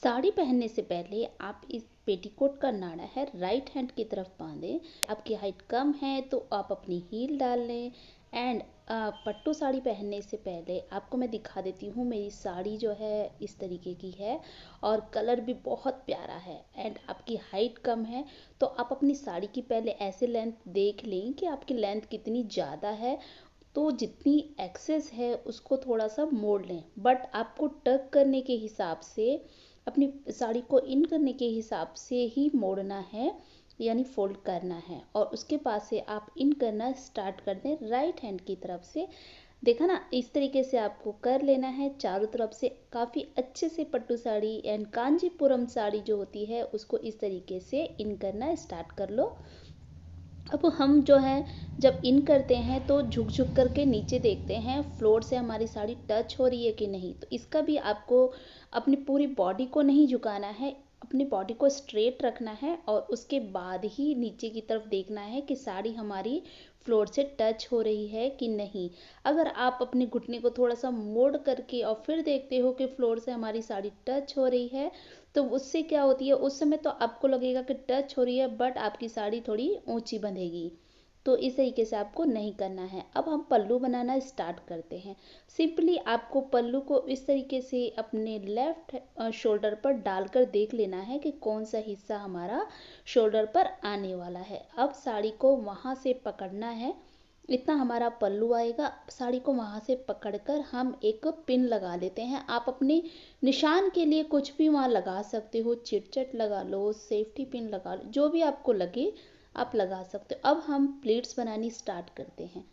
साड़ी पहनने से पहले आप इस पेटीकोट का नाड़ा है राइट हैंड की तरफ बांधें। आपकी हाइट कम है तो आप अपनी हील डाल लें। एंड पट्टू साड़ी पहनने से पहले आपको मैं दिखा देती हूँ। मेरी साड़ी जो है इस तरीके की है और कलर भी बहुत प्यारा है। एंड आपकी हाइट कम है तो आप अपनी साड़ी की पहले ऐसे लेंथ देख लें कि आपकी लेंथ कितनी ज़्यादा है। तो जितनी एक्सेस है उसको थोड़ा सा मोड़ लें, बट आपको टक करने के हिसाब से अपनी साड़ी को इन करने के हिसाब से ही मोड़ना है, यानी फोल्ड करना है। और उसके बाद से आप इन करना स्टार्ट कर दें राइट हैंड की तरफ से। देखा ना, इस तरीके से आपको कर लेना है चारों तरफ से काफ़ी अच्छे से। पट्टू साड़ी एंड कांजीपुरम साड़ी जो होती है उसको इस तरीके से इन करना स्टार्ट कर लो। अब हम जो है जब इन करते हैं तो झुक झुक करके नीचे देखते हैं फ्लोर से हमारी साड़ी टच हो रही है कि नहीं। तो इसका भी आपको अपनी पूरी बॉडी को नहीं झुकाना है, अपनी बॉडी को स्ट्रेट रखना है और उसके बाद ही नीचे की तरफ देखना है कि साड़ी हमारी फ्लोर से टच हो रही है कि नहीं। अगर आप अपने घुटने को थोड़ा सा मोड़ करके और फिर देखते हो कि फ्लोर से हमारी साड़ी टच हो रही है, तो उससे क्या होती है, उस समय तो आपको लगेगा कि टच हो रही है बट आपकी साड़ी थोड़ी ऊंची बंधेगी। तो इस तरीके से आपको नहीं करना है। अब हम पल्लू बनाना स्टार्ट करते हैं। सिंपली आपको पल्लू को इस तरीके से अपने लेफ्ट शोल्डर पर डालकर देख लेना है कि कौन सा हिस्सा हमारा शोल्डर पर आने वाला है। अब साड़ी को वहाँ से पकड़ना है, इतना हमारा पल्लू आएगा। साड़ी को वहाँ से पकड़कर हम एक पिन लगा लेते हैं। आप अपने निशान के लिए कुछ भी वहाँ लगा सकते हो, चिटचट लगा लो, सेफ्टी पिन लगा लो, जो भी आपको लगे आप लगा सकते हो। अब हम प्लेट्स बनानी स्टार्ट करते हैं।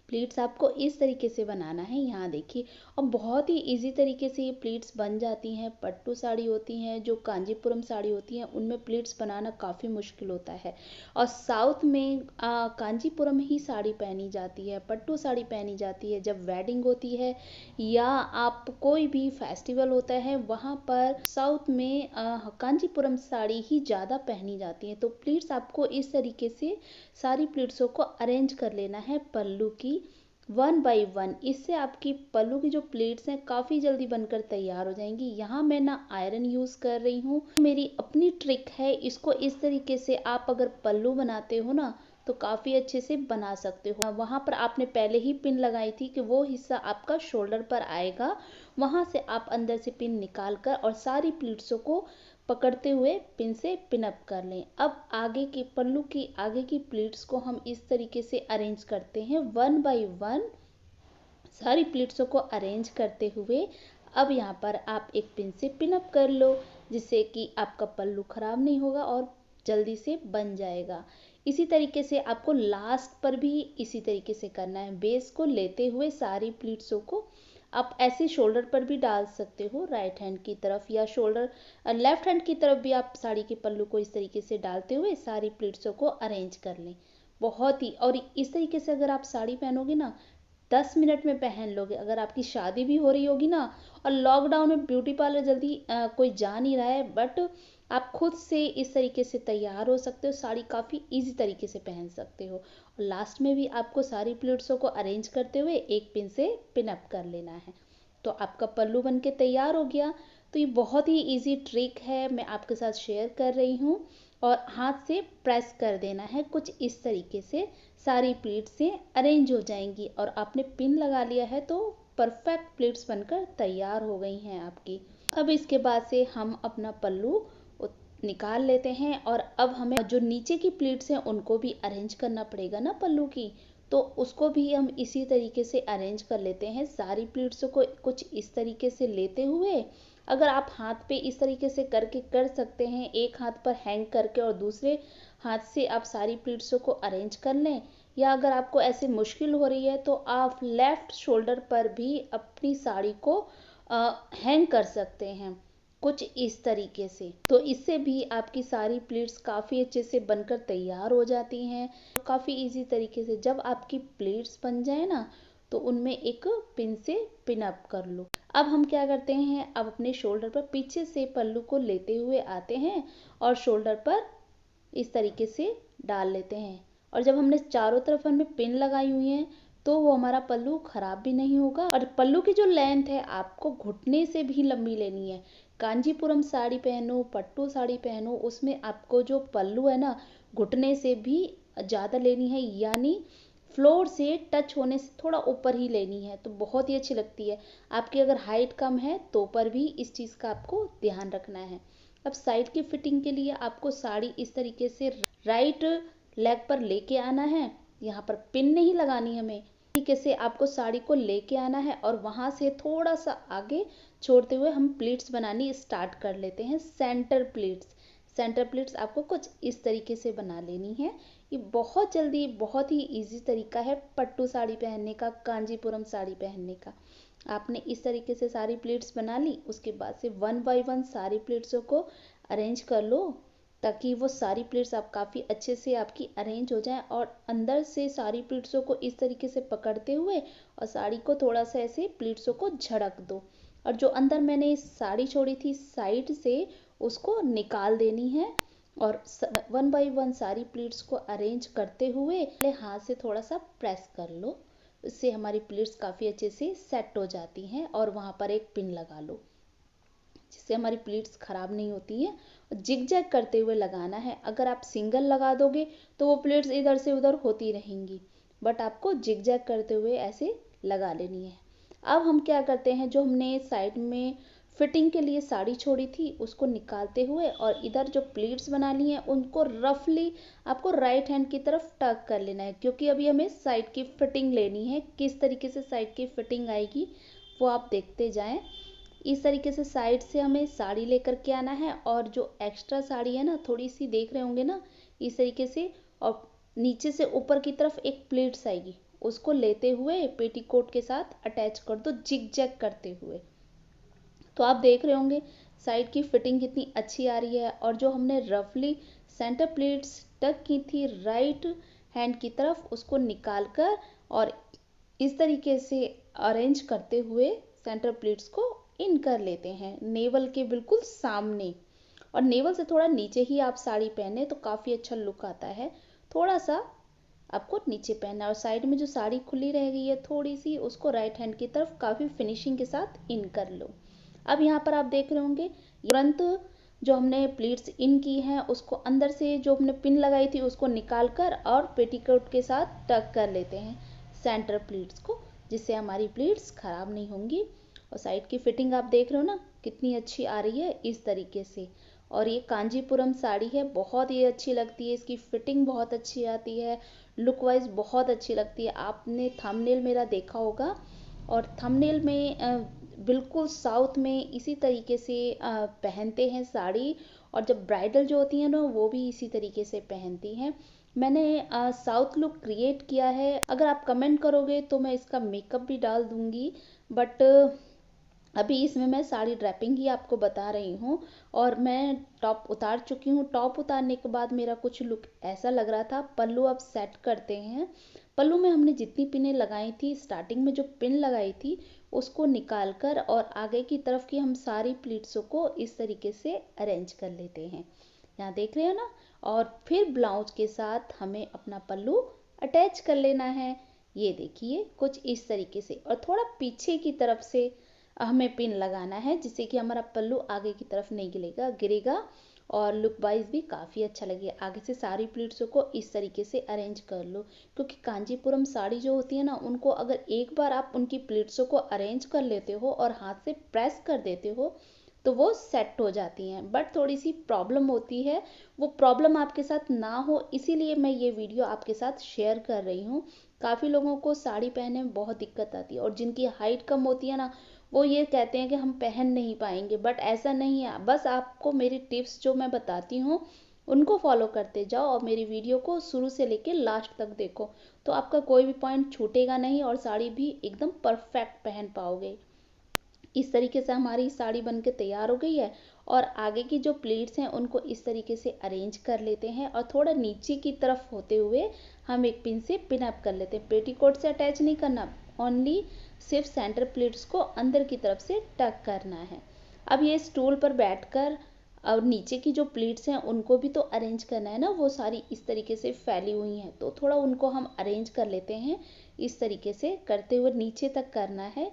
प्लीट्स आपको इस तरीके से बनाना है, यहाँ देखिए। और बहुत ही इजी तरीके से ये प्लीट्स बन जाती हैं। पट्टू साड़ी होती हैं, जो कांजीपुरम साड़ी होती हैं, उनमें प्लीट्स बनाना काफ़ी मुश्किल होता है। और साउथ में कांजीपुरम ही साड़ी पहनी जाती है, पट्टू साड़ी पहनी जाती है जब वेडिंग होती है या आप कोई भी फेस्टिवल होता है, वहाँ पर साउथ में कांजीपुरम साड़ी ही ज़्यादा पहनी जाती है। तो प्लीट्स आपको इस तरीके से सारी प्लीट्सों को अरेंज कर लेना है पल्लू की, वन बाय वन। इससे आपकी पल्लू की जो प्लेट्स हैं काफ़ी जल्दी बनकर तैयार हो जाएंगी। यहाँ मैं ना आयरन यूज़ कर रही हूँ, मेरी अपनी ट्रिक है। इसको इस तरीके से आप अगर पल्लू बनाते हो ना तो काफ़ी अच्छे से बना सकते हो। वहाँ पर आपने पहले ही पिन लगाई थी कि वो हिस्सा आपका शोल्डर पर आएगा, वहाँ से आप अंदर से पिन निकाल कर और सारी प्लीट्सों को पकड़ते हुए पिन से पिन अप कर लें। अब आगे की पल्लू की आगे की प्लीट्स को हम इस तरीके से अरेंज करते हैं वन बाय वन। सारी प्लीट्सों को अरेंज करते हुए अब यहाँ पर आप एक पिन से पिन अप कर लो, जिससे कि आपका पल्लू खराब नहीं होगा और जल्दी से बन जाएगा। इसी तरीके से आपको लास्ट पर भी इसी तरीके से करना है। बेस को लेते हुए सारी प्लीट्सों को आप ऐसे शोल्डर पर भी डाल सकते हो राइट हैंड की तरफ, या शोल्डर लेफ्ट हैंड की तरफ भी आप साड़ी के पल्लू को इस तरीके से डालते हुए सारी प्लीट्सों को अरेंज कर लें। बहुत ही, और इस तरीके से अगर आप साड़ी पहनोगे ना 10 मिनट में पहन लोगे। अगर आपकी शादी भी हो रही होगी ना, और लॉकडाउन में ब्यूटी पार्लर जल्दी कोई जा नहीं रहा है, बट आप खुद से इस तरीके से तैयार हो सकते हो, साड़ी काफ़ी इजी तरीके से पहन सकते हो। और लास्ट में भी आपको सारी प्लेट्सों को अरेंज करते हुए एक पिन से पिन अप कर लेना है। तो आपका पल्लू बन के तैयार हो गया। तो ये बहुत ही इजी ट्रिक है, मैं आपके साथ शेयर कर रही हूँ। और हाथ से प्रेस कर देना है कुछ इस तरीके से, सारी प्लेट्स से अरेंज हो जाएंगी। और आपने पिन लगा लिया है तो परफेक्ट प्लेट्स बनकर तैयार हो गई हैं आपकी। अब इसके बाद से हम अपना पल्लू निकाल लेते हैं और अब हमें जो नीचे की प्लेट्स हैं उनको भी अरेंज करना पड़ेगा ना पल्लू की। तो उसको भी हम इसी तरीके से अरेंज कर लेते हैं। सारी प्लेट्स को कुछ इस तरीके से लेते हुए, अगर आप हाथ पे इस तरीके से करके कर सकते हैं, एक हाथ पर हैंग करके और दूसरे हाथ से आप सारी प्लेट्सों को अरेंज कर लें। या अगर आपको ऐसे मुश्किल हो रही है तो आप लेफ्ट शोल्डर पर भी अपनी साड़ी को हैंग कर सकते हैं कुछ इस तरीके से। तो इससे भी आपकी सारी प्लेट्स काफ़ी अच्छे से बनकर तैयार हो जाती हैं। काफ़ी इजी तरीके से जब आपकी प्लेट्स बन जाए ना तो उनमें एक पिन से पिन अप कर लो। अब हम क्या करते हैं, अब अपने शोल्डर पर पीछे से पल्लू को लेते हुए आते हैं और शोल्डर पर इस तरीके से डाल लेते हैं। और जब हमने चारों तरफ हमें पिन लगाई हुई हैं तो वो हमारा पल्लू खराब भी नहीं होगा। और पल्लू की जो लेंथ है आपको घुटने से भी लंबी लेनी है, कांजीपुरम साड़ी पहनो, पट्टू साड़ी पहनो, उसमें आपको जो पल्लू है ना, घुटने से भी ज़्यादा लेनी है, यानी फ्लोर से टच होने से थोड़ा ऊपर ही लेनी है, तो बहुत ही अच्छी लगती है। आपकी अगर हाइट कम है तो पर भी इस चीज़ का आपको ध्यान रखना है। अब साइड की फिटिंग के लिए आपको साड़ी इस तरीके से राइट लेग पर लेके आना है। यहाँ पर पिन नहीं लगानी हमें, तरीके से आपको साड़ी को लेके आना है और वहां से थोड़ा सा आगे छोड़ते हुए हम प्लीट्स बनानी स्टार्ट कर लेते हैं। सेंटर प्लीट्स, सेंटर प्लीट्स आपको कुछ इस तरीके से बना लेनी है। ये बहुत जल्दी, बहुत ही इजी तरीका है पट्टू साड़ी पहनने का, कांजीपुरम साड़ी पहनने का। आपने इस तरीके से सारी प्लेट्स बना ली, उसके बाद से वन बाय वन सारी प्लेट्सों को अरेंज कर लो, ताकि वो सारी प्लेट्स आप काफ़ी अच्छे से आपकी अरेंज हो जाए। और अंदर से सारी प्लेट्सों को इस तरीके से पकड़ते हुए और साड़ी को थोड़ा सा ऐसे प्लेट्सों को झड़क दो, और जो अंदर मैंने साड़ी छोड़ी थी साइड से उसको निकाल देनी है। और वन बाय वन सारी प्लेट्स को अरेंज करते हुए पहले हाथ से थोड़ा सा प्रेस कर लो, इससे हमारी प्लेट्स काफ़ी अच्छे से सेट हो जाती हैं। और वहाँ पर एक पिन लगा लो, जिससे हमारी प्लेट्स ख़राब नहीं होती हैं। जिग जैग करते हुए लगाना है, अगर आप सिंगल लगा दोगे तो वो प्लेट्स इधर से उधर होती रहेंगी, बट आपको जिग जैग करते हुए ऐसे लगा लेनी है। अब हम क्या करते हैं, जो हमने साइड में फिटिंग के लिए साड़ी छोड़ी थी उसको निकालते हुए और इधर जो प्लीट्स बना ली हैं उनको रफली आपको राइट हैंड की तरफ टक कर लेना है, क्योंकि अभी हमें साइड की फिटिंग लेनी है। किस तरीके से साइड की फिटिंग आएगी वो आप देखते जाएं। इस तरीके से साइड से हमें साड़ी लेकर के आना है, और जो एक्स्ट्रा साड़ी है ना, थोड़ी सी देख रहे होंगे ना, इस तरीके से, और नीचे से ऊपर की तरफ एक प्लीट्स आएगी, उसको लेते हुए पेटीकोट के साथ अटैच कर दो जिग जैग करते हुए। तो आप देख रहे होंगे साइड की फिटिंग कितनी अच्छी आ रही है। और जो हमने रफली सेंटर प्लेट्स टक की थी राइट हैंड की तरफ, उसको निकाल कर और इस तरीके से अरेंज करते हुए सेंटर प्लेट्स को इन कर लेते हैं नेवल के बिल्कुल सामने। और नेवल से थोड़ा नीचे ही आप साड़ी पहने तो काफ़ी अच्छा लुक आता है। थोड़ा सा आपको नीचे पहनना है, और साइड में जो साड़ी खुली रह गई है थोड़ी सी, उसको राइट हैंड की तरफ काफ़ी फिनिशिंग के साथ इन कर लो। अब यहाँ पर आप देख रहे होंगे तुरंत जो हमने प्लीट्स इन की हैं उसको अंदर से जो हमने पिन लगाई थी उसको निकाल कर और पेटीकोट के साथ टक कर लेते हैं सेंटर प्लीट्स को, जिससे हमारी प्लीट्स खराब नहीं होंगी। और साइड की फिटिंग आप देख रहे हो ना कितनी अच्छी आ रही है इस तरीके से। और ये कांजीपुरम साड़ी है, बहुत ही अच्छी लगती है, इसकी फिटिंग बहुत अच्छी आती है, लुक वाइज बहुत अच्छी लगती है। आपने थंबनेल मेरा देखा होगा, और थंबनेल में बिल्कुल साउथ में इसी तरीके से पहनते हैं साड़ी, और जब ब्राइडल जो होती हैं ना वो भी इसी तरीके से पहनती हैं। मैंने साउथ लुक क्रिएट किया है, अगर आप कमेंट करोगे तो मैं इसका मेकअप भी डाल दूंगी, बट अभी इसमें मैं साड़ी ड्रैपिंग ही आपको बता रही हूँ। और मैं टॉप उतार चुकी हूँ, टॉप उतारने के बाद मेरा कुछ लुक ऐसा लग रहा था। पल्लू अब सेट करते हैं। पल्लू में हमने जितनी पिनें लगाई थी, स्टार्टिंग में जो पिन लगाई थी उसको निकाल कर और आगे की तरफ की हम सारी प्लीट्सों को इस तरीके से अरेंज कर लेते हैं, यहाँ देख रहे हो ना। और फिर ब्लाउज के साथ हमें अपना पल्लू अटैच कर लेना है, ये देखिए कुछ इस तरीके से। और थोड़ा पीछे की तरफ से हमें पिन लगाना है, जिससे कि हमारा पल्लू आगे की तरफ नहीं गिरेगा और लुक वाइज भी काफ़ी अच्छा लगे। आगे से सारी प्लीट्सों को इस तरीके से अरेंज कर लो, क्योंकि कांजीपुरम साड़ी जो होती है ना, उनको अगर एक बार आप उनकी प्लीट्सों को अरेंज कर लेते हो और हाथ से प्रेस कर देते हो तो वो सेट हो जाती हैं। बट थोड़ी सी प्रॉब्लम होती है, वो प्रॉब्लम आपके साथ ना हो इसीलिए मैं ये वीडियो आपके साथ शेयर कर रही हूँ। काफ़ी लोगों को साड़ी पहनने में बहुत दिक्कत आती है, और जिनकी हाइट कम होती है ना, वो ये कहते हैं कि हम पहन नहीं पाएंगे, बट ऐसा नहीं है। बस आपको मेरी टिप्स जो मैं बताती हूँ उनको फॉलो करते जाओ, और मेरी वीडियो को शुरू से लेकर लास्ट तक देखो, तो आपका कोई भी पॉइंट छूटेगा नहीं और साड़ी भी एकदम परफेक्ट पहन पाओगे। इस तरीके से हमारी साड़ी बन के तैयार हो गई है। और आगे की जो प्लेट्स हैं उनको इस तरीके से अरेंज कर लेते हैं, और थोड़ा नीचे की तरफ होते हुए हम एक पिन से पिन अप कर लेते हैं। पेटीकोट से अटैच नहीं करना, ओनली सिर्फ सेंटर प्लेट्स को अंदर की तरफ से टक करना है। अब ये स्टूल पर बैठकर और नीचे की जो प्लेट्स हैं उनको भी तो अरेंज करना है ना, वो सारी इस तरीके से फैली हुई हैं, तो थोड़ा उनको हम अरेंज कर लेते हैं। इस तरीके से करते हुए नीचे तक करना है,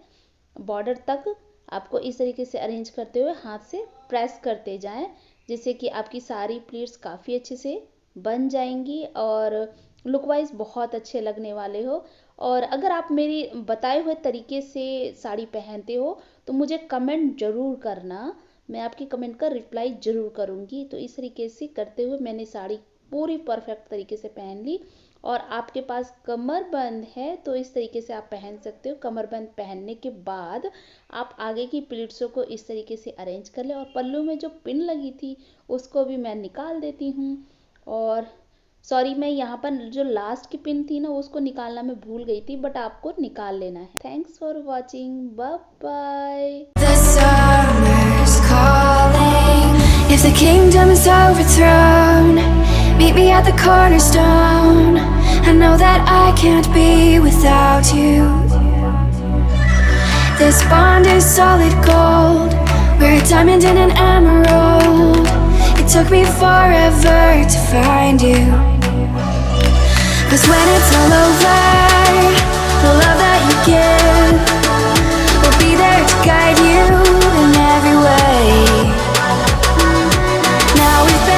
बॉर्डर तक आपको इस तरीके से अरेंज करते हुए हाथ से प्रेस करते जाएं, जिससे कि आपकी सारी प्लीट्स काफ़ी अच्छे से बन जाएंगी और लुक वाइज बहुत अच्छे लगने वाले हो। और अगर आप मेरी बताए हुए तरीके से साड़ी पहनते हो तो मुझे कमेंट ज़रूर करना, मैं आपकी कमेंट का रिप्लाई ज़रूर करूँगी। तो इस तरीके से करते हुए मैंने साड़ी पूरी परफेक्ट तरीके से पहन ली। और आपके पास कमरबंद है तो इस तरीके से आप पहन सकते हो। कमरबंद पहनने के बाद आप आगे की प्लीट्सों को इस तरीके से अरेंज कर ले, और पल्लू में जो पिन लगी थी उसको भी मैं निकाल देती हूँ। और सॉरी, मैं यहाँ पर जो लास्ट की पिन थी ना उसको निकालना मैं भूल गई थी, बट आपको निकाल लेना है। Thanks for watching, bye bye. The summer's calling. If the kingdom is overthrown, meet me at the cornerstone. I know that I can't be without you. This bond is solid gold. We're a diamond and an emerald. It took me forever to find you. 'Cause when it's all over